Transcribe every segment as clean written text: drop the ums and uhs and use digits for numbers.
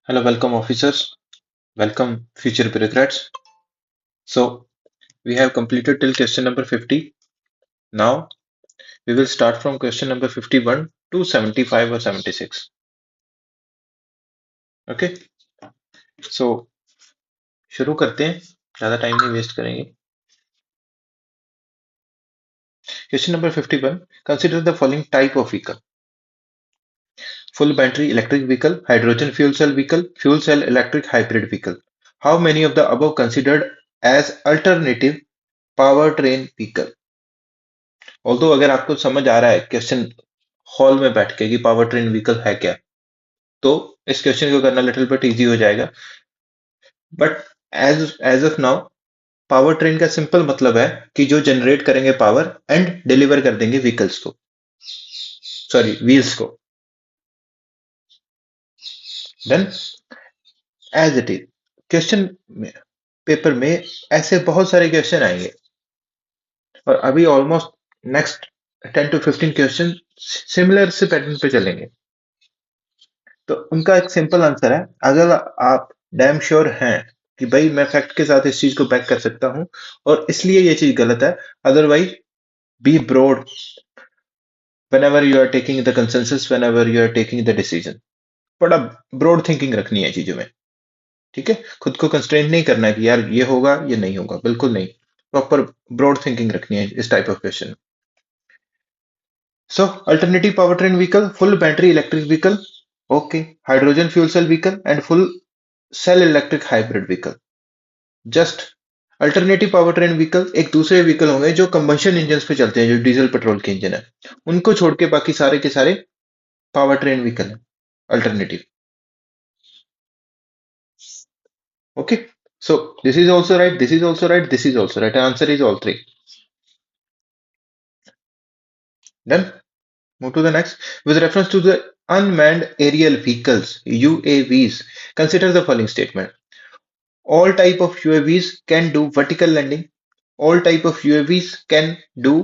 Hello, welcome officers, welcome future bureaucrats. So, we have completed till question number 50. Now, we will start from question number 51 to 75 or 76. Okay, so शुरू करते हैं, ज़्यादा time नहीं waste करेंगे. Question number 51. Consider the following type of vehicle: full battery electric vehicle, hydrogen fuel cell vehicle, fuel cell electric hybrid vehicle. How many of the above considered as alternative powertrain vehicle? Although अगर आपको समझ आ रहा है question hall में बैठ के कि power train vehicle है क्या, तो इस क्वेश्चन को करना लिटिल बिट इजी हो जाएगा. But as of now, power train का सिंपल मतलब है कि जो जनरेट करेंगे पावर एंड डिलीवर कर देंगे व्हीकल्स को, सॉरी व्हील्स को. Then as it is question paper में ऐसे बहुत सारे क्वेश्चन आएंगे, और अभी almost next 10 to 15 question similar से पैटर्न पे चलेंगे. तो उनका एक सिंपल आंसर है, अगर आप डैम श्योर हैं कि भाई मैं फैक्ट के साथ इस चीज को बैक कर सकता हूं और इसलिए ये चीज गलत है, otherwise be broad whenever you are taking the consensus, whenever you are taking the decision. बड़ा ब्रॉड थिंकिंग रखनी है चीजों में. ठीक है, खुद को कंस्ट्रेंट नहीं करना है कि यार ये होगा ये नहीं होगा, बिल्कुल नहीं. प्रॉपर ब्रॉड थिंकिंग रखनी है इस type of question. So alternative power train vehicle, full battery electric vehicle, okay, hydrogen fuel cell vehicle and full cell electric hybrid vehicle. Just alternative power train vehicle एक दूसरे vehicle होंगे जो combustion engine पे चलते हैं, जो diesel petrol के engine है, उनको छोड़ के बाकी सारे के सारे पावर ट्रेन व्हीकल है alternative. Okay, so this is also right, this is also right, this is also right. Answer is all three. Then move to the next. With reference to the unmanned aerial vehicles, UAVs, consider the following statement: all type of UAVs can do vertical landing. All type of UAVs can do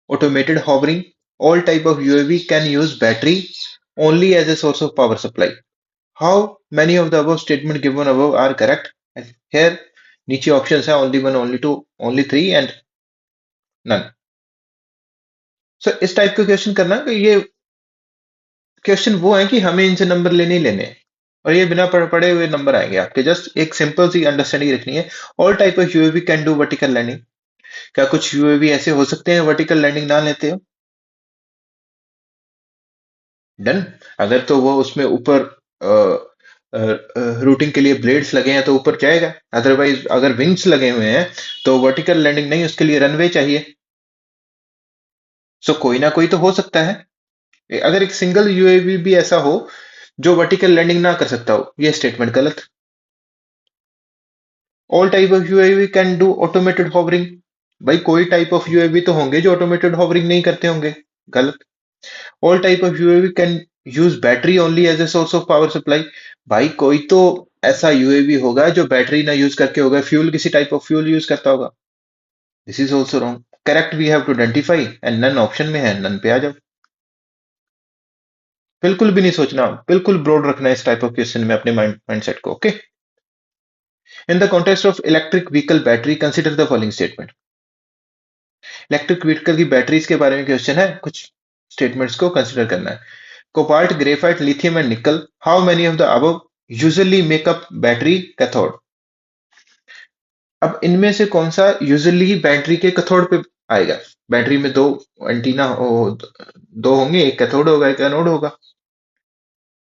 automated hovering. All type of UAV can use battery only as a source of power supply. How many of the above statement given above are correct? Here, नीचे options है only one, only two, only three and none. So इस type का question करना कि ये question वो है कि हमें इनसे नंबर लेने ही लेने हैं, और ये बिना पढ़े हुए नंबर आएंगे आपके. जस्ट एक सिंपल सी अंडरस्टैंडिंग रखनी है. All type of UAV can do vertical landing. क्या कुछ यूएवी ऐसे हो सकते हैं वर्टिकल लैंडिंग ना लेते हो? डन. अगर तो वो उसमें ऊपर रूटिंग के लिए ब्लेड्स लगे हैं तो ऊपर जाएगा, अदरवाइज अगर विंग्स लगे हुए हैं तो वर्टिकल लैंडिंग नहीं, उसके लिए रनवे चाहिए. सो कोई ना कोई तो हो सकता है. अगर एक सिंगल यूएवी भी ऐसा हो जो वर्टिकल लैंडिंग ना कर सकता हो, ये स्टेटमेंट गलत. All type of UAV can do automated hovering. भाई कोई टाइप ऑफ यूएवी तो होंगे जो ऑटोमेटेड होवरिंग नहीं करते होंगे, गलत. All type of UAV can use battery only as a source of power supply. भाई कोई तो ऐसा यूएवी होगा जो बैटरी ना यूज करके होगा, फ्यूल किसी टाइप ऑफ फ्यूल यूज करता होगा. This is also wrong. Correct we have to identify and none option में है, नन पे आ जाओ. बिल्कुल भी नहीं सोचना, बिल्कुल ब्रॉड रखना है इस टाइप ऑफ क्वेश्चन में अपने माइंडसेट को. Okay, in the context of electric vehicle battery consider the following statement. Electric vehicle की बैटरीज के बारे में क्वेश्चन है, कुछ स्टेटमेंट्स को कंसिडर करना है. कोबाल्ट, ग्रेफाइट, लिथियम एंड निकल, how many of the above usually make up battery cathode. अब इनमें से कौन सा यूजुअली बैटरी के कैथोड पे आएगा? बैटरी में दो एंटीना दो होंगे, एक कैथोड होगा एक एनोड होगा.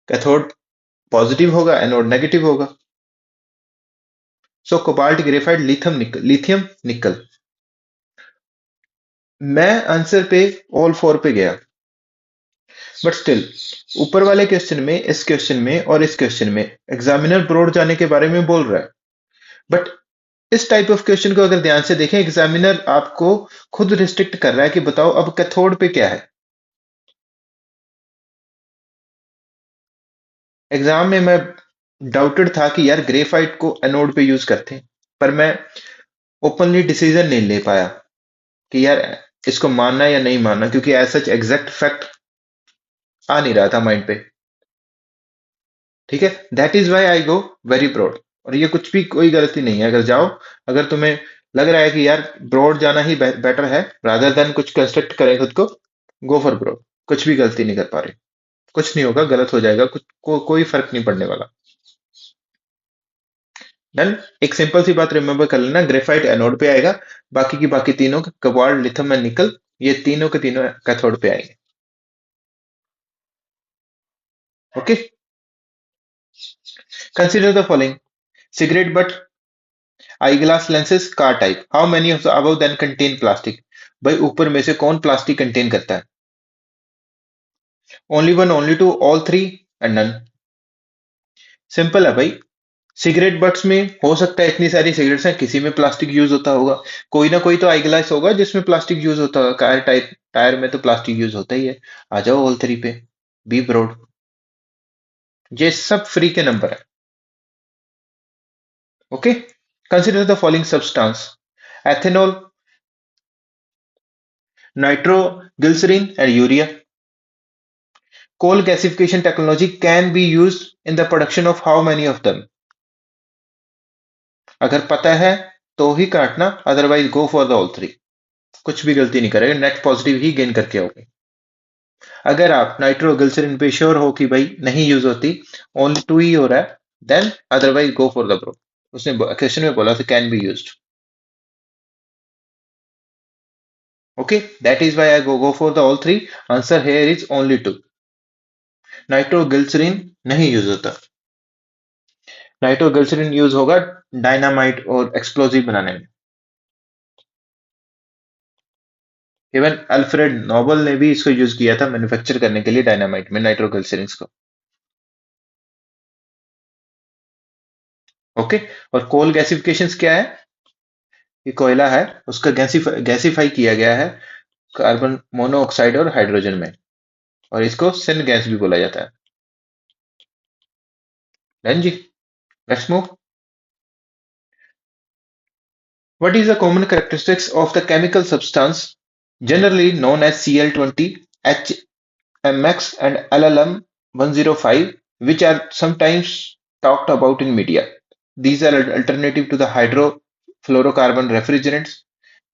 कैथोड पॉजिटिव होगा, एनोड नेगेटिव होगा. सो कोबाल्ट, ग्रेफाइट, लिथियम निकल. मैं आंसर पे ऑल फोर पे गया, बट स्टिल ऊपर वाले क्वेश्चन में, इस क्वेश्चन में और इस क्वेश्चन में एग्जामिनर ब्रॉड जाने के बारे में बोल रहा है. बट इस टाइप ऑफ क्वेश्चन को अगर ध्यान से देखें, एग्जामिनर आपको खुद रिस्ट्रिक्ट कर रहा है कि बताओ अब कैथोड पे क्या है. एग्जाम में मैं डाउटेड था कि यार ग्रेफाइट को एनोड पे यूज करते हैं, पर मैं ओपनली डिसीजन नहीं ले पाया कि यार इसको मानना या नहीं मानना, क्योंकि ऐसा एग्जैक्ट फैक्ट आ नहीं रहा था माइंड पे. ठीक है, that is why I go very broad. और ये कुछ भी कोई गलती नहीं है, अगर जाओ, अगर तुम्हें लग रहा है कि यार ब्रॉड जाना ही बेटर है रादर देन कुछ कंस्ट्रक्ट करें खुद को, गो फॉर ब्रॉड। कुछ भी गलती नहीं कर पा रहे, कुछ नहीं होगा, गलत हो जाएगा, कोई फर्क नहीं पड़ने वाला। देन एक सिंपल सी बात रिमेंबर कर लेना, ग्रेफाइट एनोड पे आएगा, बाकी की बाकी तीनों कबाड़ लिथियम एंड निकल, ये तीनों के तीनों कैथोड पे आएंगे। Okay, consider the following: cigarette butt, eyeglass lenses, car type. How many of the above then contain plastic? भाई ऊपर में से कौन प्लास्टिक कंटेन करता है? Only one, only two, all three and none. Simple है भाई, सिगरेट बट्स में हो सकता है इतनी सारी सिगरेट्स हैं, किसी में प्लास्टिक यूज होता होगा, कोई ना कोई तो आई ग्लास होगा जिसमें प्लास्टिक यूज होता होगा, कार टाइप टायर में तो प्लास्टिक यूज होता ही है। आ जाओ ऑल थ्री पे, बी ब्रॉड। ये सब फ्री के नंबर है। Okay, consider the following substance: ethanol, nitroglycerine and urea. Coal gasification technology can be used in the production of how many of them? अगर पता है तो ही काटना, otherwise go for the all three. कुछ भी गलती नहीं करेगा, नेट पॉजिटिव ही गेन करके आओगे। अगर आप नाइट्रोग्लिसरीन पे श्योर हो कि भाई नहीं यूज होती, ओनली टू ही हो रहा है, then otherwise go for the broad. उसने क्वेश्चन में बोला था can be used. Okay, that is why I go for the all three. Answer here is only two. Nitroglycerine नहीं यूज होता। नाइट्रोग्लिसरीन यूज होगा डायनामाइट और एक्सप्लोजिव बनाने में। इवन अल्फ्रेड नोबल ने भी इसको यूज किया था मैन्युफैक्चर करने के लिए डायनामाइट में नाइट्रोग्लिसरीन को। ओके, और कोल गैसिफिकेशन क्या है? ये कोयला है, उसका गैसीफाई किया गया है कार्बन मोनोऑक्साइड और हाइड्रोजन में, और इसको सिन गैस भी बोला जाता है। डन जी, let's move. What is the common characteristics of the chemical substance generally known as Cl20, HMX and LLM105, which are sometimes talked about in media? These are alternative to the hydrofluorocarbon refrigerants.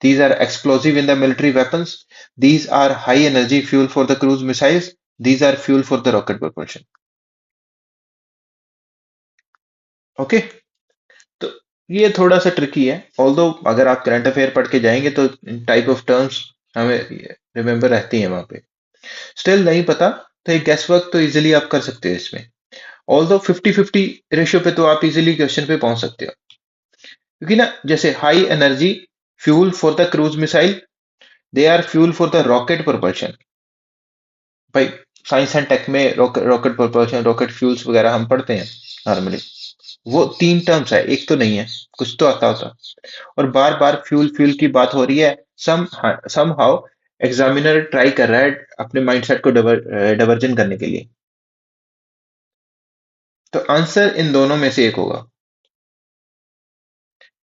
These are explosive in the military weapons. These are high energy fuel for the cruise missiles. These are fuel for the rocket propulsion. Okay, तो ये थोड़ा सा tricky है, although अगर आप current affair पढ़ के जाएंगे तो टाइप ऑफ टर्म्स हमें रिमेंबर रहती हैं वहां पे। स्टिल नहीं पता तो एक गेस वर्क तो इजीली आप कर सकते हो इसमें। ऑल्दो 50-50 रेशियो पे तो आप इजीली क्वेश्चन पे पहुंच सकते हो, क्योंकि ना जैसे high energy fuel for the cruise missile, they are fuel for the rocket propulsion। भाई साइंस एंड टेक में रॉकेट propulsion, रॉकेट फ्यूल्स वगैरह हम पढ़ते हैं नॉर्मली। वो तीन टर्म्स है, एक तो नहीं है, कुछ तो आता होता। और बार बार फ्यूल फ्यूल की बात हो रही है, सम हाउ एग्जामिनर ट्राई कर रहा है अपने माइंडसेट को डाइवर्जन करने के लिए। तो आंसर इन दोनों में से एक होगा,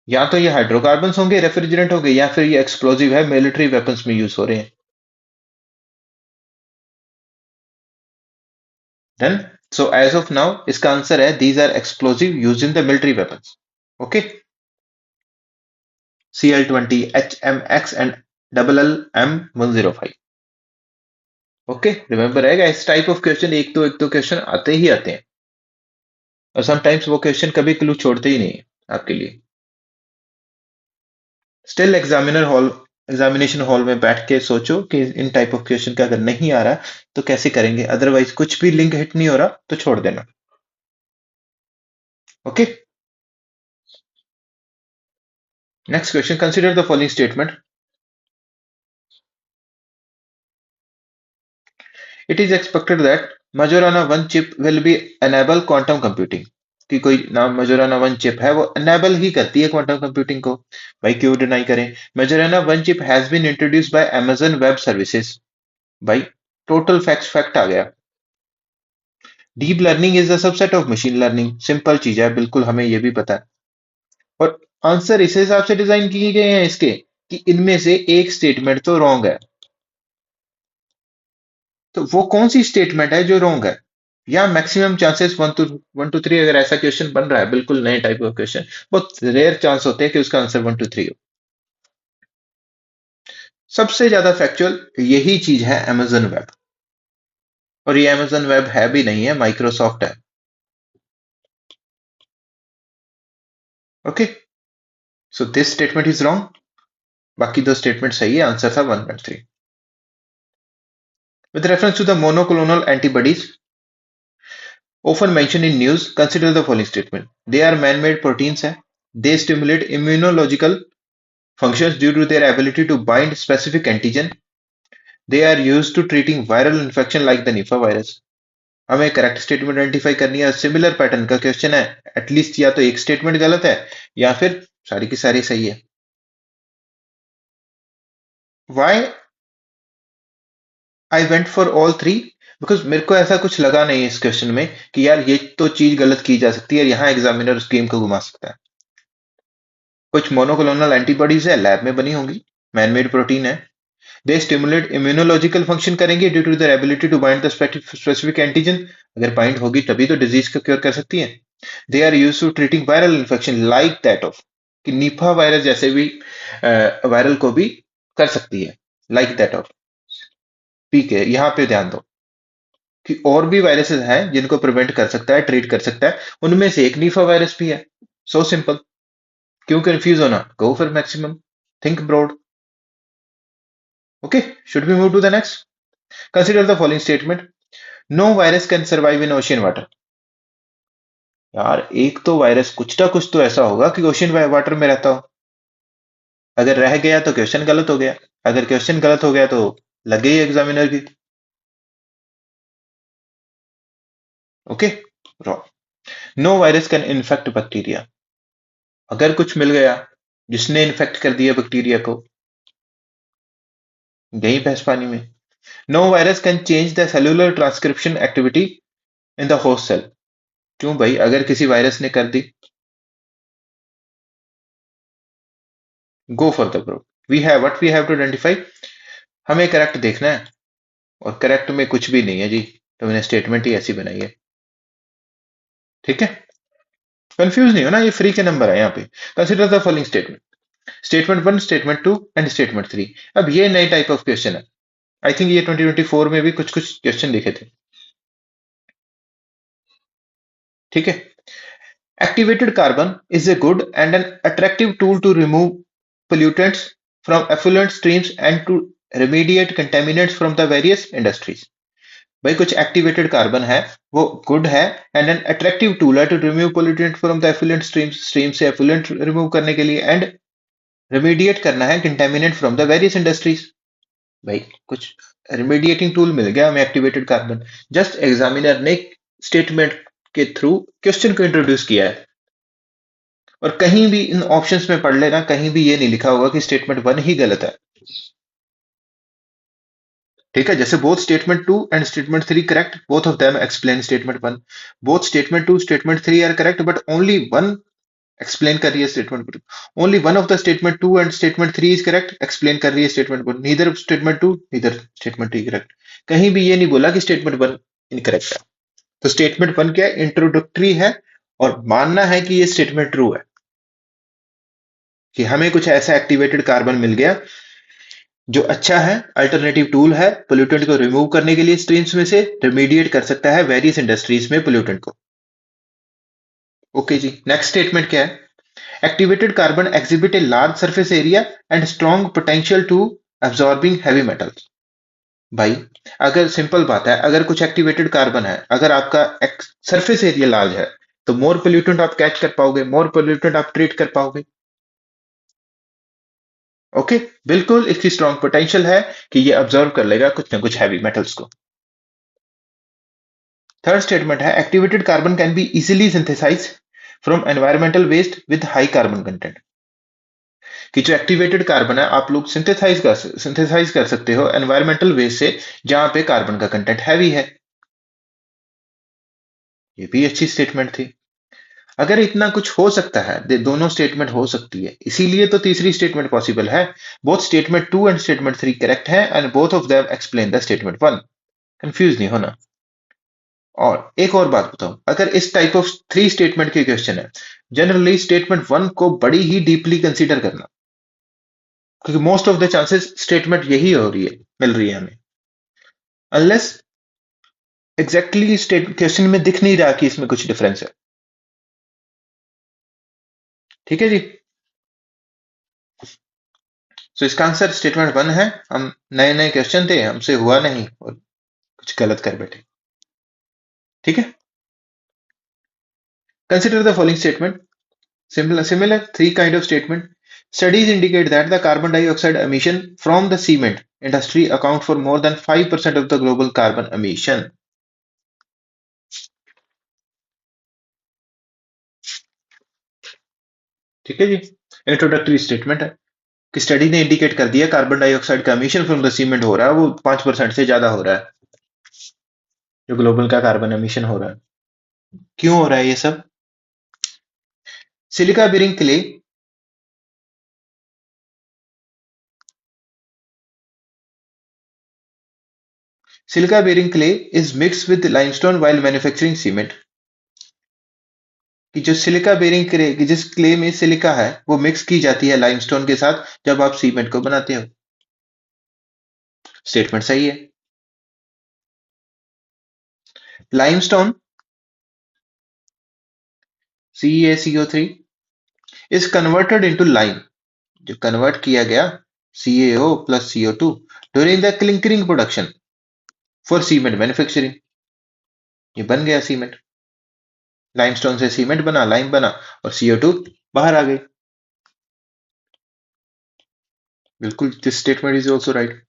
या तो ये हाइड्रोकार्बन होंगे, रेफ्रिजरेंट होंगे, या फिर ये एक्सप्लोजिव है, मिलिट्री वेपन्स में यूज हो रहे हैं। Done. So as of now इसका आंसर है these are explosive use in the military weapons. Okay, CL20, HMX and LLM105। Okay, remember रहेगा, इस टाइप ऑफ क्वेश्चन एक दो क्वेश्चन आते ही आते हैं, और समटाइम्स वो क्वेश्चन कभी क्लू छोड़ते ही नहीं है आपके लिए। स्टिल एग्जामिनेशन हॉल में बैठ के सोचो कि इन टाइप ऑफ क्वेश्चन का अगर नहीं आ रहा तो कैसे करेंगे, अदरवाइज कुछ भी लिंक हिट नहीं हो रहा तो छोड़ देना। Okay, next question, consider the following statement: it is expected that Majorana 1 chip will be enable quantum computing। कि कोई नाम Majorana 1 चिप है, वो enable ही करती है क्वांटम कंप्यूटिंग को। भाई क्यों डिनाई करें? Majorana 1 chip has been introduced by Amazon Web Services। भाई टोटल फैक्ट आ गया। Deep learning is a subset of machine learning, simple चीज है, बिल्कुल हमें ये भी पता है। और आंसर इस हिसाब से डिजाइन किए गए हैं इसके कि इनमें से एक स्टेटमेंट तो रॉन्ग है। तो वो कौन सी स्टेटमेंट है जो रॉन्ग है? या मैक्सिमम चांसेस 1 to 3, अगर ऐसा क्वेश्चन बन रहा है बिल्कुल नए टाइप का क्वेश्चन, बहुत रेयर चांस होते हैं कि उसका आंसर 1 to 3 हो। सबसे ज्यादा फैक्चुअल यही चीज है अमेजन वेब, और ये अमेजन वेब है भी नहीं है, माइक्रोसॉफ्ट है। Okay, so this statement is wrong, बाकी दो स्टेटमेंट सही है, आंसर था 1 and 3। With reference to the monoclonal antibodies often mentioned in news, consider the following statement. They are man-made proteins hai. They stimulate immunological functions due to their ability to bind specific antigen. They are used to treating viral infection like the Nipah virus. हमें correct statement identify करनी है, similar pattern का question है, at least या तो एक statement गलत है या फिर सारी की सारी सही है। Why I went for all three? Because मेरे को ऐसा कुछ लगा नहीं इस क्वेश्चन में कि यार ये तो चीज गलत की जा सकती है, यहाँ एग्जामिनर उस गेम को घुमा सकता है। कुछ मोनोक्लोनल एंटीबॉडीज है, लैब में बनी होंगी, मैनमेड प्रोटीन है। दे स्टिमुलेट इम्यूनोलॉजिकल फंक्शन करेंगे due to their ability to bind the specific antigen. अगर बाइंड होगी तभी तो डिजीज को क्योर कर सकती है। They are use to treating viral infection like that of, कि निपा वायरस जैसे भी वायरल को भी कर सकती है, लाइक दैट ऑफ। ठीक है, यहाँ पे ध्यान दो कि और भी वायरसेस हैं जिनको प्रिवेंट कर सकता है, ट्रीट कर सकता है, उनमें से एक निफा वायरस भी है। सो सिंपल, क्यों कंफ्यूज होना, go for maximum, think broad. Okay, should we move to the next? Consider the following statement. No virus can survive in ocean water. यार एक तो वायरस कुछ ना कुछ तो ऐसा होगा कि ओशियन वाटर में रहता हो। अगर रह गया तो क्वेश्चन गलत हो गया, अगर क्वेश्चन गलत हो गया तो लग गई एग्जामिनर की। Okay, wrong. No virus can infect bacteria. अगर कुछ मिल गया जिसने इन्फेक्ट कर दिया बैक्टीरिया को, गई भैंस पानी में। No virus can change the cellular transcription activity in the host cell. क्यों भाई, अगर किसी वायरस ने कर दी, go for the group. We have what we have to identify, हमें करेक्ट देखना है, और करेक्ट में कुछ भी नहीं है जी, तो मैंने स्टेटमेंट ही ऐसी बनाई है। ठीक है, कंफ्यूज नहीं हो ना, ये फ्री के नंबर है यहाँ पे। Consider the following statement, statement 1, statement 2 and statement 3। अब ये नए टाइप ऑफ क्वेश्चन है, आई थिंक ये 2024 में भी कुछ कुछ क्वेश्चन लिखे थे। ठीक है, activated carbon is a good and an attractive tool to remove pollutants from effluent streams and to remediate contaminants from the various industries। भाई कुछ एक्टिवेटेड कार्बन है, वो गुड है एंड एन अट्रैक्टिव टूल है to remove pollutant from the effluent streams, stream से effluent remove करने के लिए, एंड रिमीडिएट करना है contaminant from the various industries. भाई कुछ रिमीडिएटिंग टूल मिल गया हमें एक्टिवेटेड कार्बन, जस्ट एग्जामिनर ने स्टेटमेंट के थ्रू क्वेश्चन को इंट्रोड्यूस किया है। और कहीं भी इन ऑप्शंस में पढ़ लेना, कहीं भी ये नहीं लिखा होगा कि स्टेटमेंट 1 ही गलत है। ठीक है, जैसे both statement 2 and statement 3 correct, both of them explain statement 1। Both statement 2 statement 3 are correct, but only one explain कर रही है statement 2। Only one of the statement 2 and statement 3 is correct, explain कर रही है statement 1। Neither statement 2 neither statement 3 correct. कहीं भी ये नहीं बोला कि स्टेटमेंट 1 इनकरेक्ट है। तो स्टेटमेंट 1 क्या है, इंट्रोडक्टरी है, और मानना है कि ये स्टेटमेंट ट्रू है, कि हमें कुछ ऐसा एक्टिवेटेड कार्बन मिल गया जो अच्छा है, अल्टरनेटिव टूल है पोल्यूटेंट को रिमूव करने के लिए स्ट्रीम्स में से, रिमीडिएट कर सकता है वेरियस इंडस्ट्रीज में पोल्यूटेंट को। ओके जी, नेक्स्ट स्टेटमेंट क्या है, activated carbon exhibit a large surface area and strong potential to absorbing heavy metals। भाई अगर सिंपल बात है, अगर कुछ एक्टिवेटेड कार्बन है, अगर आपका सरफेस एरिया लार्ज है, तो मोर पोल्यूटेंट आप कैच कर पाओगे, मोर पोल्यूटेंट आप ट्रीट कर पाओगे। ओके, बिल्कुल इसकी स्ट्रॉन्ग पोटेंशियल है कि ये ऑब्जर्व कर लेगा कुछ ना कुछ हैवी मेटल्स को। थर्ड स्टेटमेंट है, activated carbon can be easily synthesize from environmental waste with high carbon content. कि जो एक्टिवेटेड कार्बन है आप लोग सिंथेसाइज कर सकते हो एनवायरमेंटल वेस्ट से, जहां पे कार्बन का कंटेंट हैवी है। ये भी अच्छी स्टेटमेंट थी। अगर इतना कुछ हो सकता है, दोनों स्टेटमेंट हो सकती है, इसीलिए तो तीसरी स्टेटमेंट पॉसिबल है। Both statement 2 and statement 3 correct है, and both of them explain the statement 1। Confuse नहीं होना। और एक और बात बताऊं, अगर इस टाइप ऑफ थ्री स्टेटमेंट के क्वेश्चन है, जनरली स्टेटमेंट वन को बड़ी ही डीपली कंसीडर करना, क्योंकि most of the chances statement यही हो रही है, मिल रही है हमें, अनलेस एग्जैक्टली स्टेट क्वेश्चन में दिख नहीं रहा कि इसमें कुछ डिफरेंस है। ठीक है जी। तो इसका आंसर स्टेटमेंट वन है। हम नए नए क्वेश्चन थे, हमसे हुआ नहीं और कुछ गलत कर बैठे। ठीक है। Consider the following statement. Similar three kind of statement. Studies indicate that the carbon dioxide emission from the cement industry account for more than 5% of the global carbon emission. ठीक है जी। इंट्रोडक्टरी स्टेटमेंट है कि study ने indicate कर दिया carbon dioxide का emission from the cement हो रहा है वो 5% से ज्यादा हो रहा है, जो ग्लोबल का कार्बन एमिशन हो रहा है। क्यों हो रहा है ये सब? Silica bearing clay Silica bearing clay is mixed with limestone while manufacturing cement. कि जो सिलिका बेरिंग क्ले कि जिस क्ले में सिलिका है वो मिक्स की जाती है लाइमस्टोन के साथ जब आप सीमेंट को बनाते हो। स्टेटमेंट सही है। Limestone CaCO3 is converted into lime, जो कन्वर्ट किया गया CaO plus CO2 during the clinkering production for cement manufacturing। ये बन गया सीमेंट। लाइमस्टोन से सीमेंट बना, लाइम बना और CO2 बाहर आ गई। बिल्कुल, this statement is also right.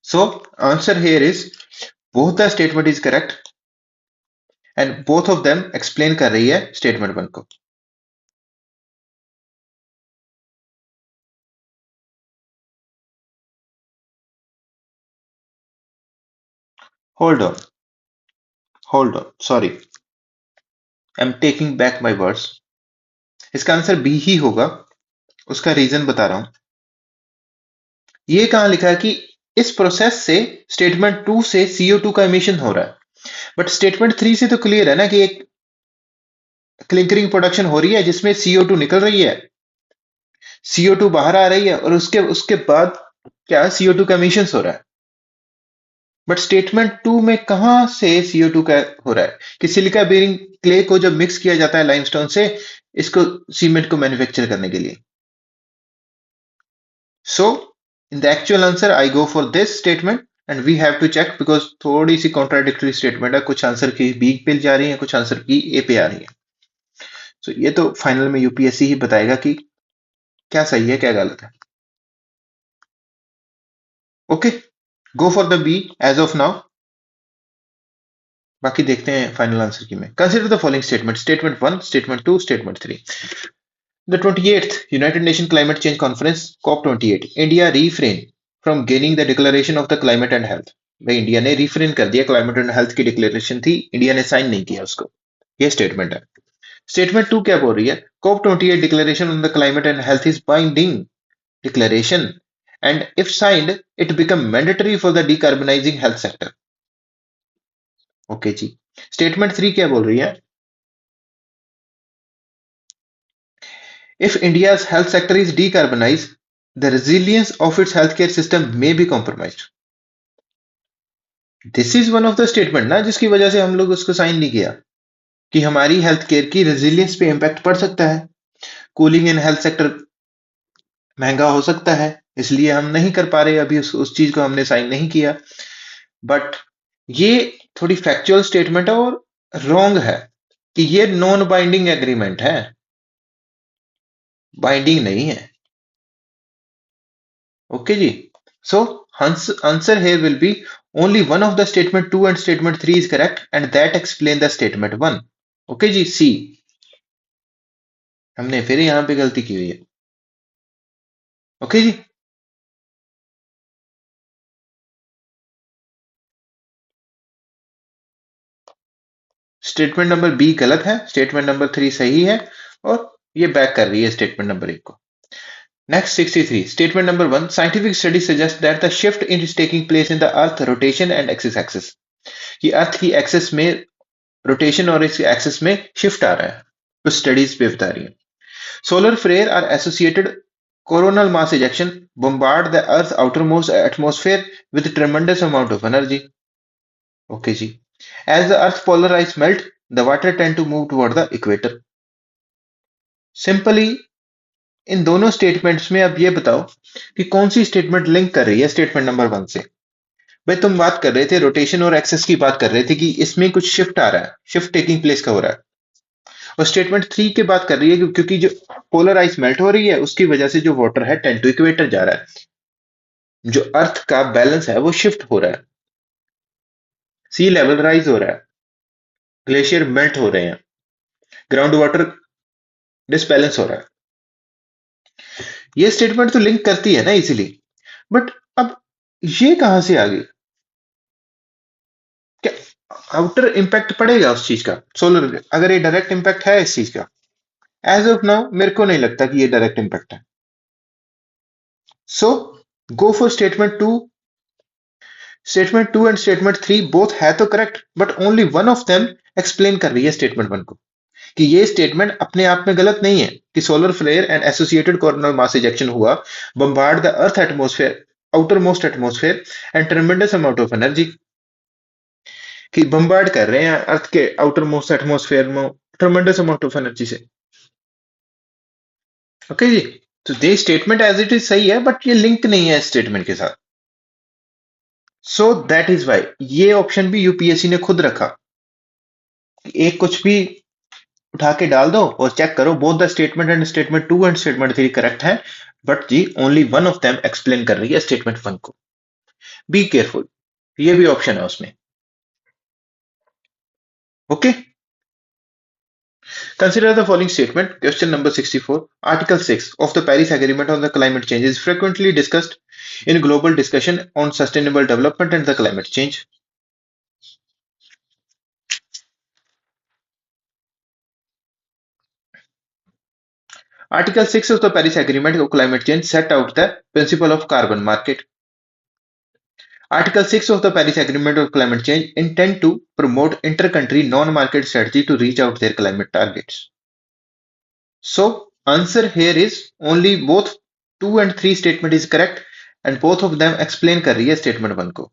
So answer here is both the statement is correct and both of them explain कर रही है स्टेटमेंट वन को। Hold on, hold on, sorry, I am taking back my words. इसका answer B ही होगा। उसका reason बता रहा हूं। ये कहां लिखा है कि इस प्रोसेस से स्टेटमेंट टू से CO2 का एमिशन हो रहा है, बट स्टेटमेंट थ्री से तो क्लियर है ना कि एक क्लिंकरिंग प्रोडक्शन हो रही है जिसमें CO2 निकल रही है, CO2 बाहर आ रही है और उसके उसके बाद क्या CO2 का एमिशन हो रहा है। बट स्टेटमेंट टू में कहां से CO2 का हो रहा है कि सिलिका बेरिंग क्ले को जब मिक्स किया जाता है लाइमस्टोन से इसको सीमेंट को मैन्युफैक्चर करने के लिए। So in the actual answer I go for this statement and we have to check because थोड़ी सी कॉन्ट्राडिक्टरी स्टेटमेंट है, कुछ आंसर की बी पे जा रही है, कुछ आंसर की ए पे आ रही है। सो ये तो फाइनल में यूपीएससी ही बताएगा कि क्या सही है क्या गलत है। Okay, go for the B as of now. बाकी देखते हैं फाइनल आंसर की में। Consider the following statement, statement one, statement two, statement three. The 28th United Nations Climate Change Conference COP28 India refrained from gaining the declaration of the climate and health। भाई India ने refrain कर दिया, climate and health की declaration थी, India ने sign नहीं किया उसको। ये स्टेटमेंट है। स्टेटमेंट टू क्या बोल रही है? COP28 declaration on the climate and health is binding declaration and if signed it become mandatory for the decarbonizing health sector। Okay जी। स्टेटमेंट थ्री क्या बोल रही है? If India's health sector is decarbonized, the resilience of its healthcare system may be compromised। This is one of the statement ना जिसकी वजह से हम लोग उसको साइन नहीं किया कि हमारी हेल्थ केयर की रेजिलियंस पे इम्पैक्ट पड़ सकता है, कूलिंग इन हेल्थ सेक्टर महंगा हो सकता है, इसलिए हम नहीं कर पा रहे अभी उस चीज को हमने साइन नहीं किया। बट ये थोड़ी फैक्चुअल स्टेटमेंट है और रॉन्ग है कि ये नॉन बाइंडिंग एग्रीमेंट है, बाइंडिंग नहीं है। Okay ji. So answer here will be only one of the statement 2 and statement 3 is correct and that explain the statement 1। Okay जी, सी। हमने फिर यहां पे गलती की हुई है। ओके जी। स्टेटमेंट नंबर बी गलत है, स्टेटमेंट नंबर 3 सही है और ये बैक कर रही है स्टेटमेंट नंबर 1 को। Next 63 statement number 1 scientific study suggest that the shift is taking place in the earth rotation and axis axis. कि अर्थ की एक्सेस में रोटेशन और इसके एक्सेस में शिफ्ट आ रहा है। कुछ स्टडीज पे बता रही है। Solar flare are associated coronal mass ejection bombard the Earth's outermost atmosphere with tremendous amount of energy. Okay जी. As the Earth polarized melt, the water tend to move toward the equator. Simply in दोनों statements में अब ये बताओ कि कौन सी statement link कर रही है स्टेटमेंट नंबर वन से। भाई तुम बात कर रहे थे रोटेशन और एक्सेस की बात कर रहे थे कि इसमें कुछ शिफ्ट आ रहा है, शिफ्ट टेकिंग प्लेस का हो रहा है। और स्टेटमेंट थ्री की बात कर रही है क्योंकि जो पोलर आइस मेल्ट हो रही है उसकी वजह से जो वाटर है टेंड टू इक्वेटर जा रहा है, जो अर्थ का बैलेंस है वो शिफ्ट हो रहा है, सी लेवल राइज हो रहा है, ग्लेशियर मेल्ट हो रहे हैं, ग्राउंड वाटर डिसबैलेंस हो रहा है। ये स्टेटमेंट तो लिंक करती है ना इजीली, बट अब ये कहां से आ गई? क्या आउटर इंपैक्ट पड़ेगा उस चीज का सोलर, अगर ये डायरेक्ट इंपैक्ट है इस चीज का? एज ऑफ नाउ मेरे को नहीं लगता कि ये डायरेक्ट इंपैक्ट है। So go for statement two. Statement two and statement three both है तो correct, but only one of them explain कर रही है स्टेटमेंट वन को, कि ये स्टेटमेंट अपने आप में गलत नहीं है कि solar flare and associated coronal mass ejection हुआ, bombard the earth atmosphere, outer most atmosphere and tremendous amount of energy, कि बम्बार्ड कर रहे हैं अर्थ के आउटर मोस्ट एटमॉस्फेयर में ट्रेमेंडस अमाउंट ऑफ एनर्जी से। ओके जी। तो the statement as it is सही है, बट ये लिंक नहीं है स्टेटमेंट के साथ। सो दैट इज वाई ये ऑप्शन भी यूपीएससी ने खुद रखा कि एक कुछ भी उठा के डाल दो और चेक करो both the statement and statement two and statement three correct है, बट जी only one of them explain कर रही है स्टेटमेंट वन को। बी केयरफुल, ये भी ऑप्शन है उसमें। Okay, consider the following statement. Question number 64. Article 6 of the Paris Agreement on the Climate Change is frequently discussed in global discussion on sustainable development and the climate change. Article 6 of the Paris Agreement on Climate Change set out the principle of carbon market. Article 6 of the Paris Agreement on Climate Change intend to promote inter-country non-market strategy to reach out their climate targets. So, answer here is only both 2 and 3 statement is correct and both of them explain कर रही है statement 1 को।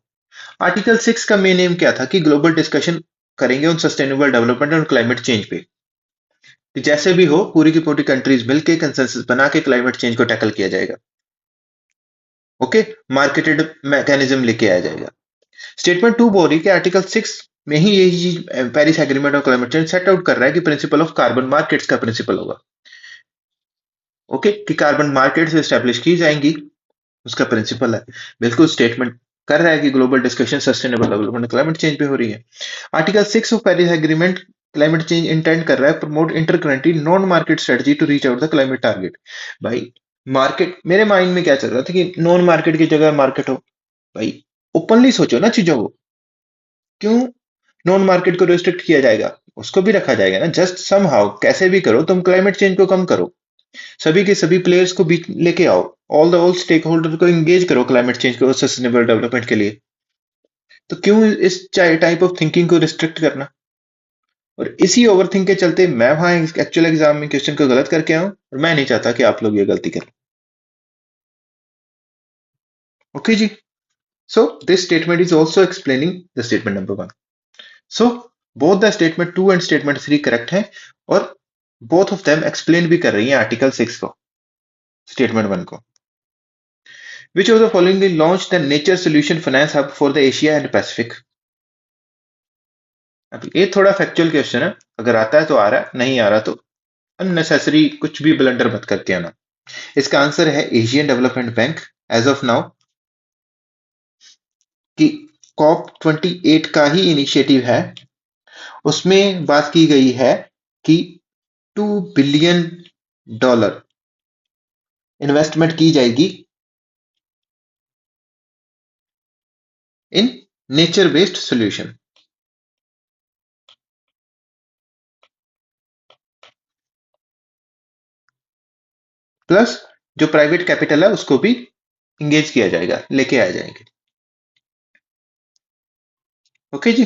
Article 6 का main M क्या था कि global discussion करेंगे उन सस्टेनेबल डेवलपमेंट और क्लाइमेट चेंज पे, कि जैसे भी हो पूरी की पूरी कंट्रीज मिलके कंसेंसस बना के क्लाइमेट चेंज को टैकल किया जाएगा। ओके, मार्केटेड मैकेनिज्म लेके आया जाएगा। स्टेटमेंट 2 बोल रही कि आर्टिकल 6 में ही यही चीज पेरिस एग्रीमेंट और क्लाइमेट चेंज सेट आउट कर रहा है कि प्रिंसिपल ऑफ कार्बन मार्केट्स का प्रिंसिपल होगा। ओके, कि कार्बन मार्केट्स एस्टेब्लिश की जाएंगी, उसका प्रिंसिपल है। बिल्कुल स्टेटमेंट कर रहा है कि global discussion sustainable development climate change पे हो रही है। Article 6 of Paris agreement climate change intend कर रहा है promote inter country non market strategy to reach out the climate target. भाई मार्केट, मेरे माइंड में क्या चल रहा था कि नॉन मार्केट की जगह मार्केट हो। भाई ओपनली सोचो ना चीजों को, क्यों नॉन मार्केट को रिस्ट्रिक्ट किया जाएगा? उसको भी रखा जाएगा ना, जस्ट सम हाउ कैसे भी करो तुम क्लाइमेट चेंज को कम करो, सभी के सभी प्लेयर्स को बीच लेके आओ, ऑल स्टेक होल्डर को एंगेज करो क्लाइमेट चेंज को सस्टेनेबल डेवलपमेंट के लिए। तो क्यों इस टाइप ऑफ थिंकिंग को रिस्ट्रिक्ट करना? और इसी ओवर थिंक के चलते मैं वहां एक्चुअल एग्जाम में क्वेश्चन को गलत करके आऊं, और मैं नहीं चाहता कि आप लोग ये गलती करें। Okay ji. So this statement is also explaining the statement number one. So both the statement two and statement three correct है, और बोथ ऑफ देम एक्सप्लेन भी कर रही है आर्टिकल 6 को, स्टेटमेंट वन को। Which of the following will launch the Nature Solution Finance Hub for the Asia and Pacific? अब ये थोड़ा फैक्चुअल क्वेश्चन है, अगर आता है तो आ रहा है, नहीं आ रहा तो अननेसेसरी कुछ भी ब्लंडर मत करके आना। इसका आंसर है Asian development bank. As of now कि कॉप 28 का ही इनिशिएटिव है, उसमें बात की गई है कि $2 बिलियन इन्वेस्टमेंट की जाएगी in nature based solution. Plus जो प्राइवेट कैपिटल है उसको भी इंगेज किया जाएगा, लेके आया जाएंगे। ओके जी,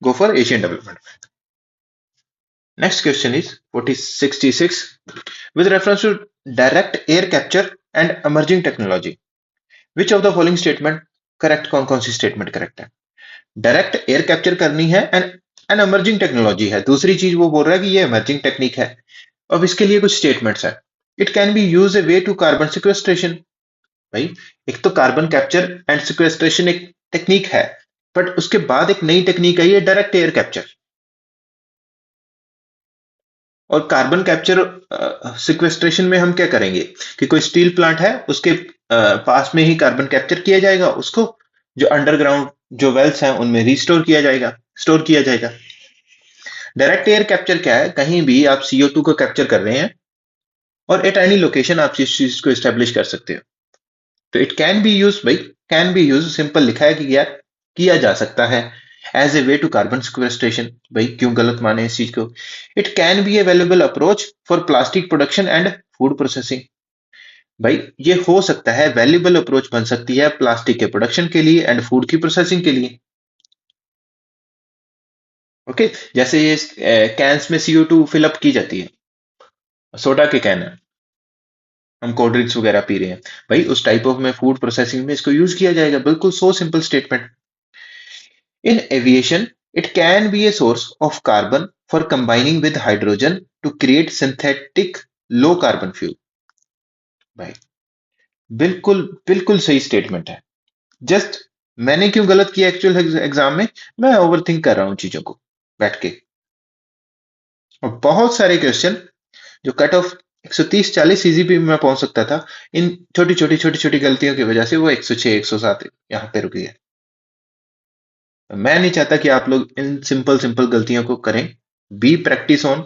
go for Asian development. Next question is 4066 with reference to direct air capture and emerging technology, which of the following statement correct, कौन कौन सी स्टेटमेंट करेक्ट है? डायरेक्ट एयर कैप्चर करनी है एंड एन emerging टेक्नोलॉजी है, दूसरी चीज वो बोल रहा है कि ये emerging टेक्निक है। अब इसके लिए कुछ स्टेटमेंट्स है। It can be use a way to carbon sequestration. भाई, एक तो कार्बन कैप्चर एंड सिक्वेस्ट्रेशन एक टेक्निक है, बट उसके बाद एक नई टेक्निक आई है डायरेक्ट एयर कैप्चर। और कार्बन कैप्चर सिक्वेस्ट्रेशन में हम क्या करेंगे कि कोई स्टील प्लांट है उसके पास में ही कार्बन कैप्चर किया जाएगा, उसको जो अंडरग्राउंड जो वेल्स हैं उनमें रिस्टोर किया जाएगा, स्टोर किया जाएगा। डायरेक्ट एयर कैप्चर क्या है? कहीं भी आप CO2 को कैप्चर कर रहे हैं और एट एनी लोकेशन आप इस चीज को एस्टेब्लिश कर सकते हो। तो इट कैन बी यूज, भाई कैन बी यूज सिंपल लिखा है कि यार किया जा सकता है as a way to carbon sequestration. भाई क्यों गलत माने इस चीज को? It can be a valuable approach for plastic production and food processing. भाई ये हो सकता है, वैल्यूएबल अप्रोच बन सकती है प्लास्टिक के प्रोडक्शन के लिए एंड फूड की प्रोसेसिंग के लिए। ओके, जैसे ये कैंस में CO2 फिलअप की जाती है, सोडा के कैन है, हम कोल्ड ड्रिंक्स वगैरह पी रहे हैं, भाई उस टाइप ऑफ में फूड प्रोसेसिंग में इसको यूज किया जाएगा। बिल्कुल so simple statement. In aviation it can be a source of carbon for combining with hydrogen to create synthetic low carbon fuel. भाई बिल्कुल बिल्कुल सही स्टेटमेंट है। जस्ट मैंने क्यों गलत किया एक्चुअल एग्जाम में? मैं ओवरथिंक कर रहा हूँ चीजों को बैठ के। और बहुत सारे क्वेश्चन जो कट ऑफ 130-40 CGP में मैं पहुंच सकता था, इन छोटी छोटी गलतियों की वजह से वो 106 107 यहाँ पे रुक गया। मैं नहीं चाहता कि आप लोग इन सिंपल सिंपल गलतियों को करें। Be practice on,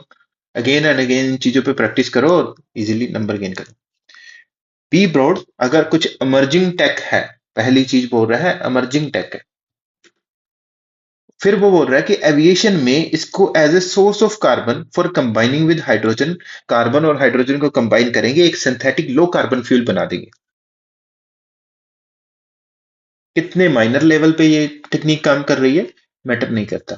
again and again इन चीजों पे प्रैक्टिस करो और इजीली नंबर गेन करो। बी ब्रॉड, अगर कुछ इमर्जिंग टेक है, पहली चीज बोल रहा है इमर्जिंग टेक है, फिर वो बोल रहा है कि एविएशन में इसको as a source of carbon for combining with hydrogen, carbon और हाइड्रोजन को कंबाइन करेंगे, एक सिंथेटिक लो कार्बन फ्यूल बना देंगे। कितने माइनर लेवल पे ये टेक्निक काम कर रही है मैटर नहीं करता,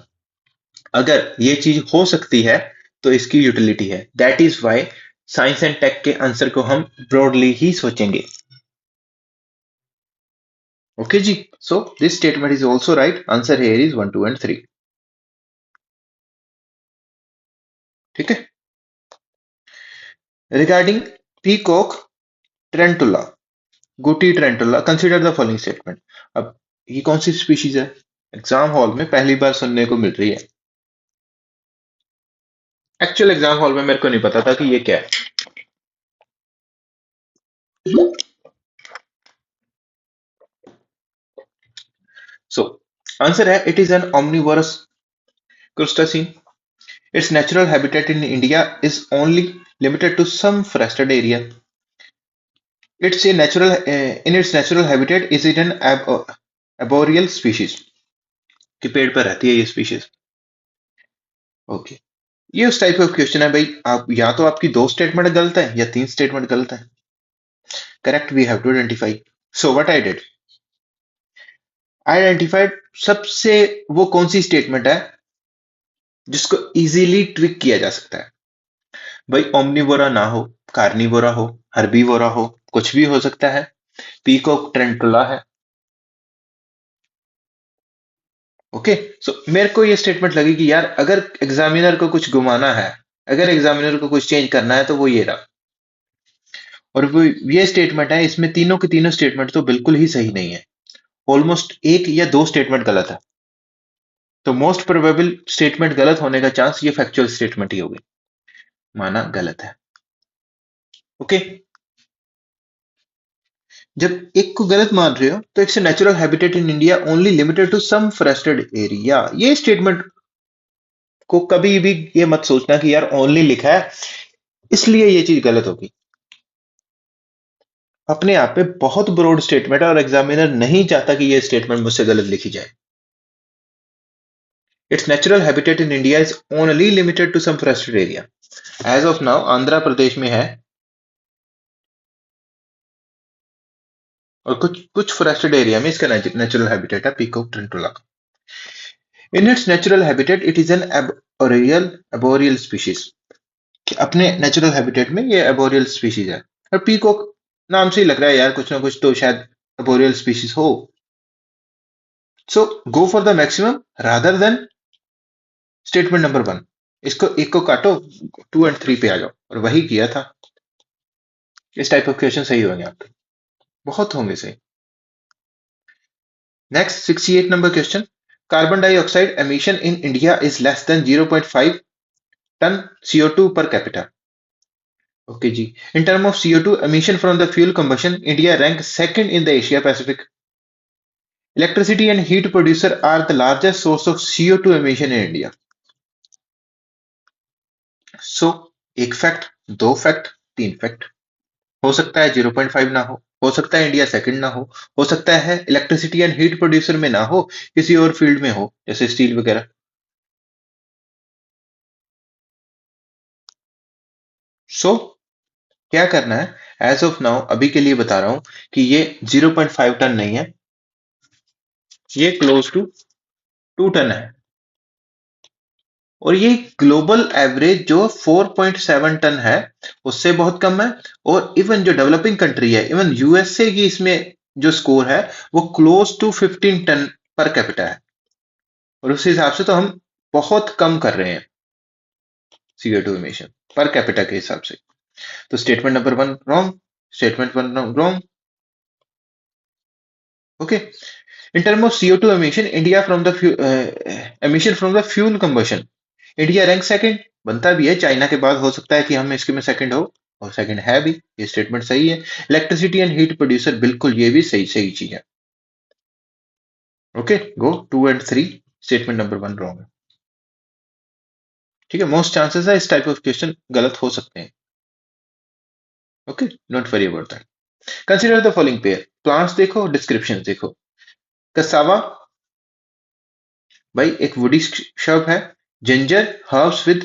अगर ये चीज हो सकती है तो इसकी यूटिलिटी है। That is why science and tech के आंसर को हम ब्रॉडली ही सोचेंगे। Okay ji, so this statement is also right, answer here is 1 2 and 3। ठीक है। Regarding peacock tarantula, Gooty tarantula, consider the following statement. अब ये कौन सी स्पीशीज है? एग्जाम हॉल में पहली बार सुनने को मिल रही है। एक्चुअल एग्जाम हॉल में मेरे को नहीं पता था कि ये क्या है। सो आंसर है, it is N omnivorous crustacean. Its natural habitat in India is only limited to some forested area. It's a natural in its natural habitat is it an arboreal species, कि पेड़ पर रहती है ये species. Okay, ये उस type का question है भाई, आप या तो आपकी दो स्टेटमेंट गलत है या तीन स्टेटमेंट गलत है। Correct we have to identify. So what I did, identified सबसे वो कौन सी स्टेटमेंट है जिसको इजीली ट्विक किया जा सकता है। भाई ओमनीवोरा ना हो, कार्निवोरा हो, हर्बीवोरा हो, कुछ भी हो सकता है। पीकॉक ट्रेंटुला है। ओके, सो मेरे को ये स्टेटमेंट लगी कि यार अगर एग्जामिनर को कुछ घुमाना है, अगर एग्जामिनर को कुछ चेंज करना है तो वो ये रहा। और वो ये स्टेटमेंट है, इसमें तीनों के तीनों स्टेटमेंट तो बिल्कुल ही सही नहीं है। ऑलमोस्ट एक या दो स्टेटमेंट गलत है। तो मोस्ट प्रोबेबल स्टेटमेंट गलत होने का चांस ये फैक्चुअल स्टेटमेंट ही होगी, माना गलत है। ओके, जब एक को गलत मान रहे हो तो it's natural habitat in India only limited to some forested area, ये स्टेटमेंट को कभी भी ये मत सोचना कि यार ओनली लिखा है इसलिए ये चीज गलत होगी। अपने आप में बहुत ब्रॉड स्टेटमेंट है और एग्जामिनर नहीं चाहता कि ये स्टेटमेंट मुझसे गलत लिखी जाए। Its natural habitat in India is only limited to some forested area. As of now Andhra Pradesh में है और कुछ कुछ फॉरेस्टेड एरिया में इसका नेचुरल हैबिटेट है पीकॉक ट्रेंटुला का। In its natural habitat it is an arboreal species। कि अपने नेचुरल हैबिटेट में ये arboreal species है। और पीकॉक नाम से ही लग रहा है यार, कुछ ना कुछ तो शायद arboreal species हो। So go for the maximum rather than statement number one. इसको एक को काटो, टू एंड थ्री पे आ जाओ, और वही किया था। इस टाइप ऑफ क्वेश्चन सही होंगे आपके, बहुत होंगे सही। Next 68 number question. Carbon dioxide emission in India is less than 0.5 ton CO2 per capita. Okay, G. In terms of CO2 emission from the fuel combustion, India ranks second in the Asia Pacific. Electricity and heat producer are the largest source of CO2 emission in India. So, एक fact, दो fact, तीन fact. हो सकता है 0.5 ना हो सकता है इंडिया सेकंड ना हो सकता है इलेक्ट्रिसिटी एंड हीट प्रोड्यूसर में ना हो, किसी और फील्ड में हो, जैसे स्टील वगैरह। सो क्या करना है, एज ऑफ नाउ अभी के लिए बता रहा हूं कि ये 0.5 टन नहीं है, ये क्लोज टू 2 टन है। और ये ग्लोबल एवरेज जो 4.7 टन है उससे बहुत कम है। और इवन जो डेवलपिंग कंट्री है, इवन यूएसए की इसमें जो स्कोर है वो close to 15 ton per capita है। और उस हिसाब से तो हम बहुत कम कर रहे हैं CO2 इमिशन पर कैपिटा के हिसाब से। तो statement number one wrong, statement one wrong. Okay. In terms of CO2 emission, India from the emission from the fuel combustion, India rank second बनता भी है, चाइना के बाद हो सकता है कि हम इसके में सेकंड हो, और सेकंड है भी, ये स्टेटमेंट सही है। इलेक्ट्रिसिटी एंड हीट प्रोड्यूसर बिल्कुल, ये भी सही सही चीज है। Okay, go to and three, statement number one wrong है। ठीक है, मोस्ट चांसेस है इस टाइप ऑफ क्वेश्चन गलत हो सकते हैं। Okay, not worry about that. Consider the following pair, plants देखो, डिस्क्रिप्शन देखो। कसावा, भाई एक वुडी शर्ब है। Ginger, herbs with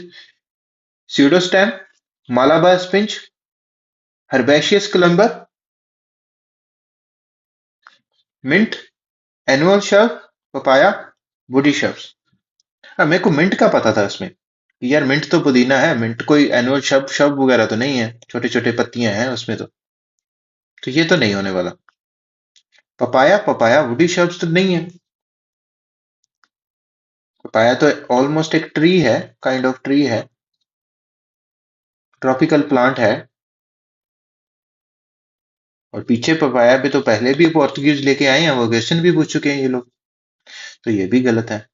pseudostem, Malabar spinch, herbaceous climber, mint, annual shrub, papaya, woody shrubs। हाँ, मेरे को मिंट का पता था इसमें कि यार मिंट तो पुदीना है, मिंट कोई एनुअल शब शब वगैरह तो नहीं है, छोटे छोटे पत्तियां हैं उसमें तो ये तो नहीं होने वाला। पपाया, पपाया वुडी शब्स तो नहीं है। पपाया तो ऑलमोस्ट एक ट्री है, काइंड ऑफ ट्री है, ट्रॉपिकल प्लांट है। और पीछे पपाया पे तो पहले भी पोर्तुगीज लेके आए हैं, वो क्वेश्चन भी पूछ चुके हैं ये लोग, तो ये भी गलत है।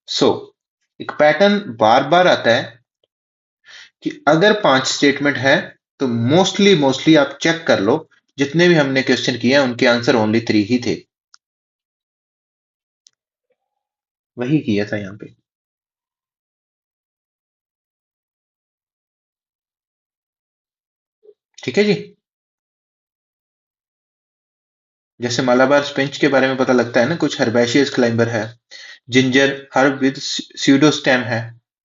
सो एक पैटर्न बार बार आता है कि अगर 5 स्टेटमेंट है तो मोस्टली मोस्टली आप चेक कर लो, जितने भी हमने क्वेश्चन किए हैं उनके आंसर ओनली 3 ही थे। वही किया था यहाँ पे। ठीक है जी। जैसे मालाबार स्पिंच के बारे में पता लगता है ना, कुछ हर्बेशियस क्लाइंबर है। जिंजर हर्ब विद स्यूडोस्टेम है,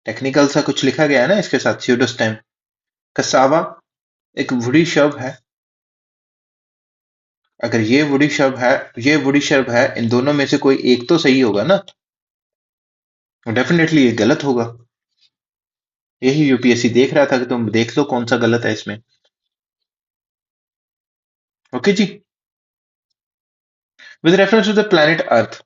टेक्निकल सा कुछ लिखा गया है ना इसके साथ, स्यूडोस्टेम। कसावा एक वुडी शर्ब है। अगर ये वुडी शर्ब है, ये वुडी शर्ब है, इन दोनों में से कोई एक तो सही होगा ना, डेफिनेटली ये गलत होगा। यही यूपीएससी देख रहा था कि तुम देख लो कौन सा गलत है इसमें। ओके जी। With reference to the planet Earth,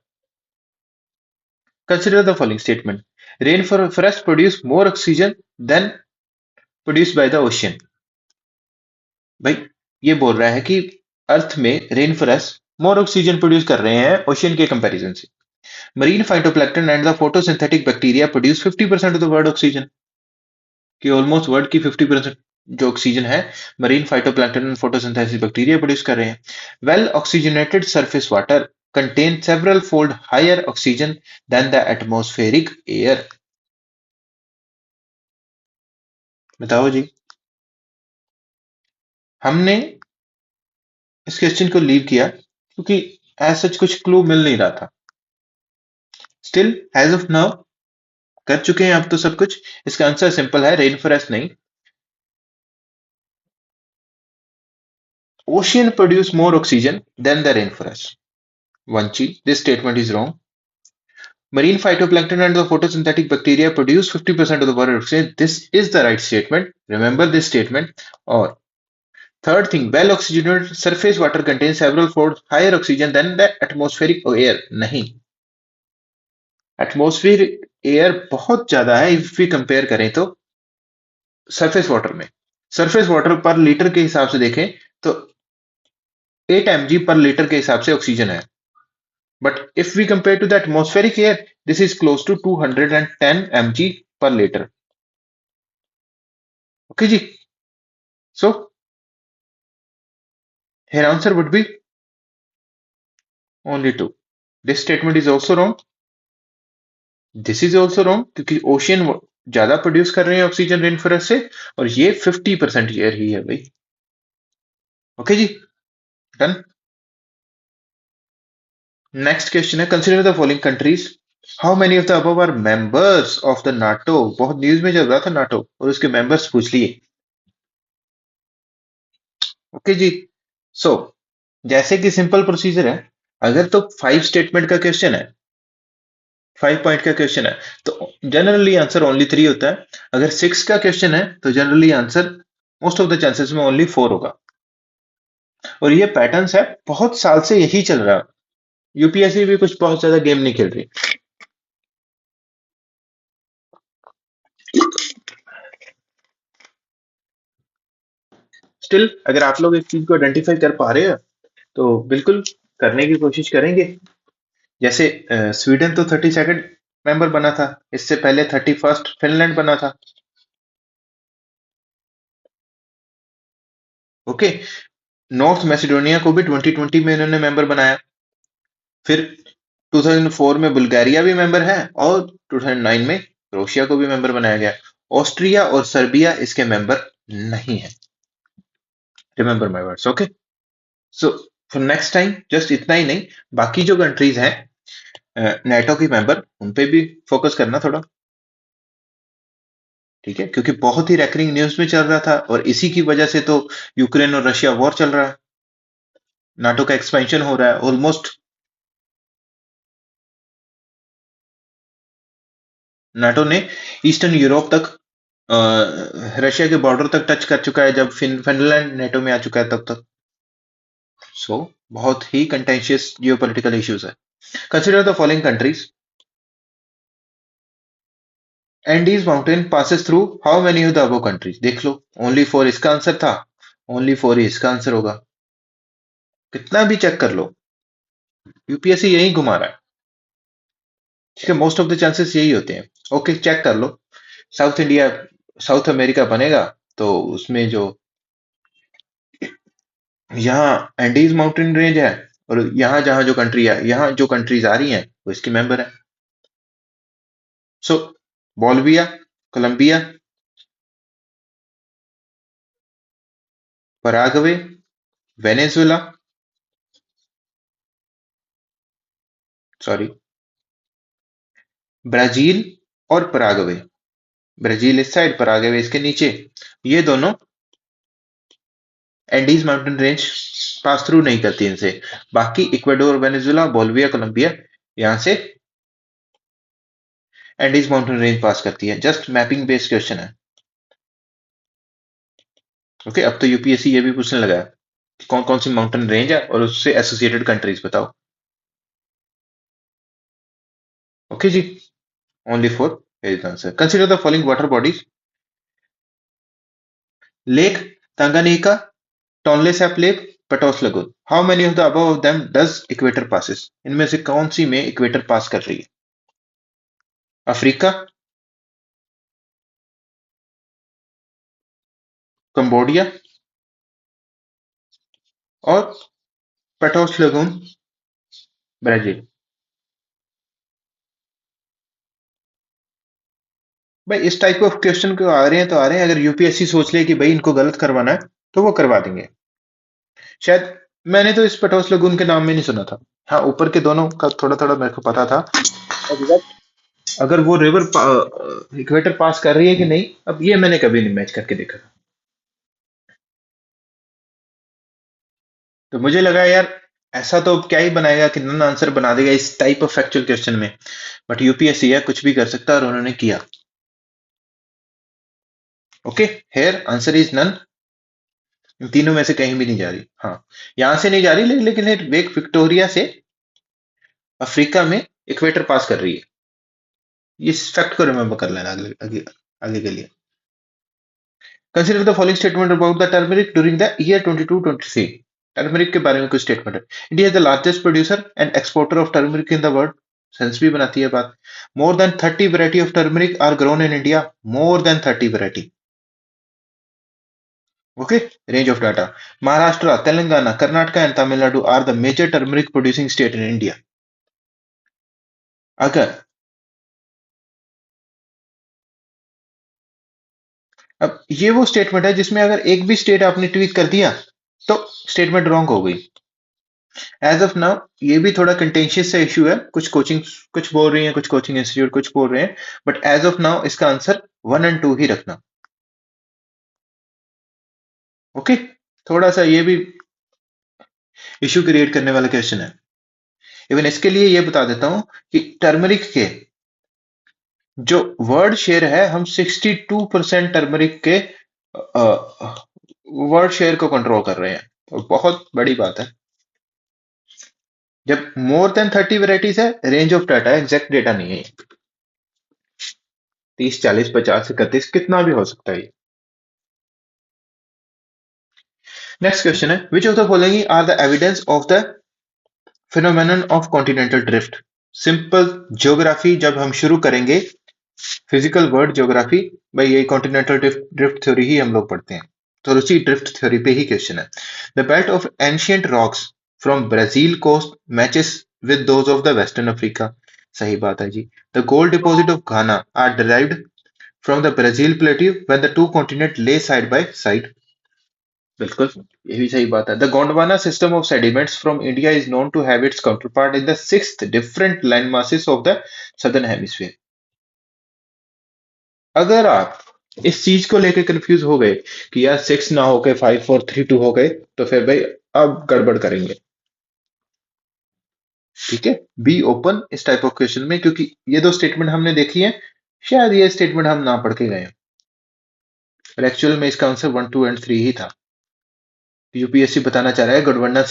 consider the following statement: rainforests produce more oxygen than produced by the ocean। भाई ये बोल रहा है कि अर्थ में रेन फॉरेस्ट मोर ऑक्सीजन प्रोड्यूस कर रहे हैं ओशियन के कंपैरिजन से। Marine phytoplankton and the photosynthetic bacteria produce 50% of the world oxygen. कि ऑलमोस्ट वर्ल्ड की 50% जो ऑक्सीजन है, marine phytoplankton and photosynthesis bacteria produce कर रहे हैं। Well oxygenated surface water contain several fold higher oxygen than the atmospheric air। बताओ जी। हमने इस क्वेश्चन को लीव किया क्योंकि एज सच कुछ क्लू मिल नहीं रहा था। स्टिल एज ऑफ नाउ कर चुके हैं आप तो सब कुछ। इसका आंसर सिंपल है, रेन फॉरेस्ट नहीं। Ocean produce more oxygen than the rain forest. One cheat. This statement is wrong. Marine phytoplankton and the photosynthetic bacteria produce 50% of the water oxygen. This is the right statement. Remember this statement. Or third thing, well oxygenated surface water contains several folds higher oxygen than the atmospheric air. नहीं, atmospheric air बहुत ज्यादा है if we compare करें तो surface water में। Surface water पर litre के हिसाब से देखें तो 8 mg पर लीटर के हिसाब से ऑक्सीजन है। But if we compare to the atmospheric air, this is close to 210 mg per litre. Okay ji, so here answer would be only two. This statement is also wrong. This is also wrong क्योंकि ocean ज्यादा produce कर रहे हैं oxygen rain forest से, और ये 50% air ही है भाई। ओके जी, डन। नेक्स्ट क्वेश्चन है, consider the following countries, how many of the above are members of the NATO. बहुत न्यूज में चल रहा था नाटो, और उसके मेंबर्स पूछ लिए। ओके जी, सो जैसे कि सिंपल प्रोसीजर है, अगर तो 5 स्टेटमेंट का क्वेश्चन है, 5 पॉइंट का क्वेश्चन है, तो जनरली आंसर ओनली 3 होता है। अगर 6 का क्वेश्चन है तो generally answer most of the chances में ओनली 4 होगा। और ये पैटर्न्स है, बहुत साल से यही चल रहा है। यूपीएससी भी कुछ बहुत ज्यादा गेम नहीं खेल रही। स्टिल अगर आप लोग इस चीज को आइडेंटिफाई कर पा रहे हो तो बिल्कुल करने की कोशिश करेंगे। जैसे स्वीडन तो 32nd मेंबर बना था, इससे पहले 31st फिनलैंड बना था। ओके, नॉर्थ मैसिडोनिया को भी 2020 में इन्होंने मेंबर बनाया। फिर 2004 में बुल्गारिया भी मेंबर है, और 2009 में क्रोएशिया को भी मेंबर बनाया गया। ऑस्ट्रिया और सर्बिया इसके मेंबर नहीं है। Remember my words, okay. So for next time just इतना ही नहीं, बाकी जो कंट्रीज हैं नेटो की मेंबर, उन पे भी फोकस करना थोड़ा, ठीक है, क्योंकि बहुत ही रैकरिंग न्यूज में चल रहा था, और इसी की वजह से तो यूक्रेन और रशिया वॉर चल रहा है, नाटो का एक्सपेंशन हो रहा है ऑलमोस्ट। नाटो ने ईस्टर्न यूरोप तक, रशिया के बॉर्डर तक टच कर चुका है, जब फिनलैंड नेटो में आ चुका है तब तक। सो बहुत ही कंटेंशियस जियोपॉलिटिकल इश्यूज है। Consider the following countries, Andes mountain passes through how many of the above countries. देख लो, ओनली 4 इसका आंसर था, ओनली 4 ही इसका आंसर होगा। कितना भी चेक कर लो, यूपीएससी यही घुमा रहा है, ठीक है, मोस्ट ऑफ द चांसेस यही होते हैं। ओके, चेक कर लो, साउथ इंडिया, साउथ अमेरिका बनेगा तो उसमें जो यहाँ एंडीज माउंटेन रेंज है, और यहाँ जहाँ जो कंट्री है, यहाँ जो कंट्रीज आ रही हैं वो इसकी मेंबर है। So Bolivia, Colombia, Paraguay, Venezuela, sorry, Brazil और पराग्वे। ब्राजील इस साइड, पराग्वे इसके नीचे, ये दोनों Andes mountain range pass through नहीं करती इनसे। बाकी इक्वाडोर, वेनेजुएला, बोल्विया, कोलंबिया यहाँ से एंडीज माउंटेन रेंज पास करती है। जस्ट मैपिंग बेस्ड क्वेश्चन है। ओके, अब तो यूपीएससी ये भी पूछने लगा है कि कौन कौन सी माउंटेन रेंज है और उससे एसोसिएटेड कंट्रीज बताओ। Okay ji, only four is answer. Consider the following water bodies, lake Tanganyika, Tonle Sap lake, Patos lagoon. How many of the above of them does equator passes. इनमें से कौन सी में equator पास कर रही है? अफ्रीका, कंबोडिया, और पेटोस lagoon, Brazil. भाई इस टाइप ऑफ क्वेश्चन को आ रहे हैं तो आ रहे हैं, अगर यूपीएससी सोच ले कि भाई इनको गलत करवाना है तो वो करवा देंगे। शायद मैंने तो इस पेटोस लगून के नाम में नहीं सुना था। हाँ, ऊपर के दोनों का थोड़ा थोड़ा मेरे को पता था। एग्जैक्ट अगर वो रिवर इक्वेटर पास कर रही है कि नहीं, अब ये मैंने कभी नहीं मैच करके देखा। तो मुझे लगा यार ऐसा तो क्या ही बनाएगा कि नन आंसर बना देगा इस टाइप ऑफ फैक्चुअल क्वेश्चन में। बट यूपीएससी है, कुछ भी कर सकता है और उन्होंने किया। Okay, here answer is none. इन तीनों में से कहीं भी नहीं जा रही। हाँ, यहां से नहीं जा रही, लेकिन एक विक्टोरिया से अफ्रीका में इक्वेटर पास कर रही है। इस फैक्ट को रिमेंबर कर लेना आगे आगे, आगे के लिए। Consider the following statement about the turmeric during the year 22-23। Turmeric के बारे में कुछ स्टेटमेंट है। India is the largest producer and exporter of turmeric in the world. Sense भी बनाती है बात। More than 30 variety of turmeric are grown in India. More than 30 variety. Okay, range of data. Maharashtra, Telangana, Karnataka and Tamil Nadu are the major turmeric producing state in India. अगर अब ये वो statement है जिसमें अगर एक भी स्टेट आपने ट्वीट कर दिया तो स्टेटमेंट रॉन्ग हो गई। एज ऑफ नाउ ये भी थोड़ा कंटेंशियस सा इशू है। कुछ कोचिंग कुछ बोल रही हैं, कुछ कोचिंग इंस्टीट्यूट कुछ बोल रहे हैं। बट एज ऑफ नाउ इसका आंसर 1 और 2 ही रखना। ओके, थोड़ा सा ये भी इशू क्रिएट करने वाला क्वेश्चन है। इवन इसके लिए ये बता देता हूं कि टर्मरिक के जो वर्ड शेयर है, हम 62% टर्मरिक के वर्ड शेयर को कंट्रोल कर रहे हैं। और बहुत बड़ी बात है। जब मोर देन 30 वेराइटीज है, रेंज ऑफ डाटा है, एग्जैक्ट डेटा नहीं है। 30, 40, 50, 31 कितना भी हो सकता है। नेक्स्ट क्वेश्चन है, which of the following are the evidence of the phenomenon of continental drift. Simple geography जब हम शुरू करेंगे, फिजिकल वर्ड ज्योग्राफी, भाई ये कॉन्टिनेंटल ड्रिफ्ट थ्योरी ही हम लोग पढ़ते हैं। तो उसी ड्रिफ्ट थ्योरी पे ही क्वेश्चन है। The belt of ancient rocks from Brazil coast matches with those of the western Africa. सही बात है जी। The gold deposit of Ghana are derived from the Brazil plateau when the two continent lay side by side. बिल्कुल, ये भी सही बात है। The Gondwana system of sediments from India is known to have its counterpart in the sixth different land masses of the southern hemisphere. अगर आप इस चीज को लेकर कंफ्यूज हो गए कि यार 6 ना होके 5, 4, 3, 2 हो गए, तो फिर भाई अब गड़बड़ करेंगे। ठीक है, बी ओपन इस टाइप ऑफ क्वेश्चन में, क्योंकि ये दो स्टेटमेंट हमने देखी है। शायद ये स्टेटमेंट हम ना पढ़ के गए हैं, और एक्चुअल में इसका आंसर 1, 2 एंड 3 ही था। यूपीएससी बताना चाह रहा है गोंडवाना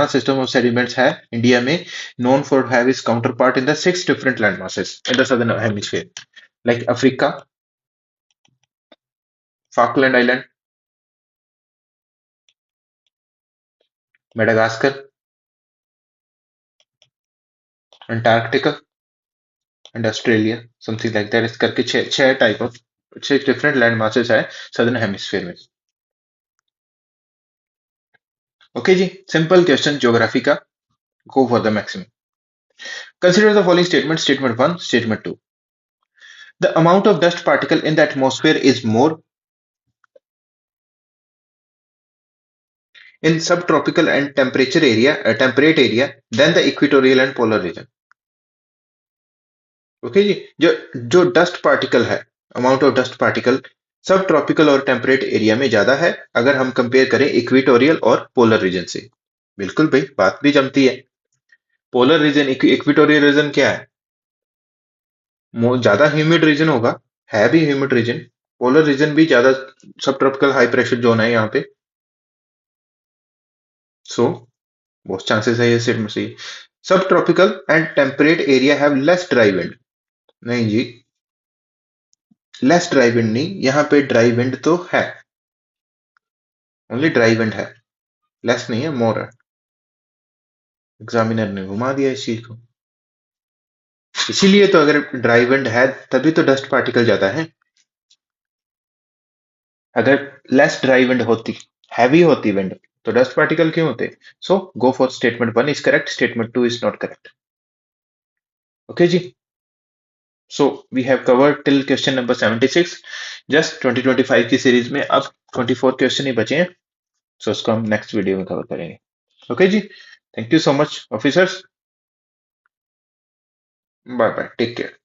सिस्टम ऑफ सेडिमेंट्स है इंडिया में, known for have is counter part in the 6 different land masses in the southern hemisphere, like Africa, Falkland island, Madagascar, Antarctica and Australia, something like that. इस करके छह type of 6 different land masses है southern hemisphere में। Okay जी, simple question geography का। गो for the maximum. Consider the following statement, statement 1, statement 2। The amount of dust particle in the atmosphere is more in subtropical and temperate area than the equatorial and polar region। Okay जी, जो जो dust particle है, amount of dust particle सब tropical और temperate area में ज्यादा है अगर हम कंपेयर करें इक्वेटोरियल और पोलर रीजन से। बिल्कुल भाई, बात भी जमती है। पोलर रीजन, इक्वेटोरियल रीजन क्या है? ज्यादा ह्यूमिड रीजन होगा, है भी ह्यूमिड रीजन। पोलर रीजन भी ज्यादा सब ट्रॉपिकल हाई प्रेशर जोन है यहाँ पे। सो बहुत चांसेस है ये स्टेटमेंट सही। सब tropical and temperate area have less dry wind. नहीं जी, लेस ड्राई विंड नहीं, यहाँ पे ड्राई विंड तो है, ओनली ड्राई विंड है, लेस नहीं है, मोर है। एग्जामिनर ने घुमा दिया इस चीज को। इसीलिए तो अगर ड्राई विंड है तभी तो डस्ट पार्टिकल ज्यादा है। अगर लेस ड्राई विंड होती, हैवी होती विंड, तो डस्ट पार्टिकल क्यों होते? So go for statement 1 is correct, statement 2 is not correct. Okay ji, so we have covered till question number 76। Just 2025 की सीरीज में अब 24 क्वेश्चन ही बचे हैं। सो उसको हम नेक्स्ट वीडियो में कवर करेंगे। ओके जी, thank you so much officers. Bye bye, take care.